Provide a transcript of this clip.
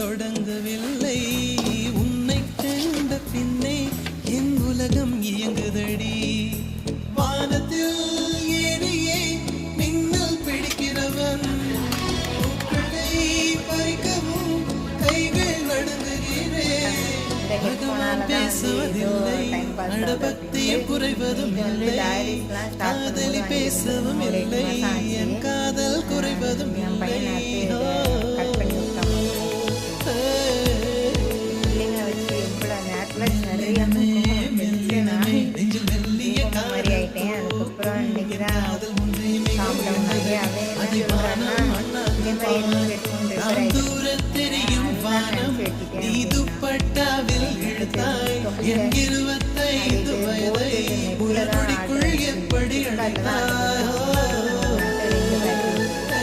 தொடங்கவில்லை உன்னை கண்ட பின்னே என் உலகம் இயங்குதடி வானத்தில் ஏறியே மின்னல் பிடிக்கிறவன் பூக்களை பறிக்கவும் கைகள் நடுங்குகிறேன் பகவான் பேசுவதில்லை நடபக்தியும் குறைவதும் இல்லை காதலி பேசவும் இல்லை என் காதல் குறைவதும் இல்லை தூரத்தெரியும் வானம் நீ துப்பட்டாவில் இழுத்தாய் என் 25 வயதை உலகுக்குள் எப்படி அழைத்தாய்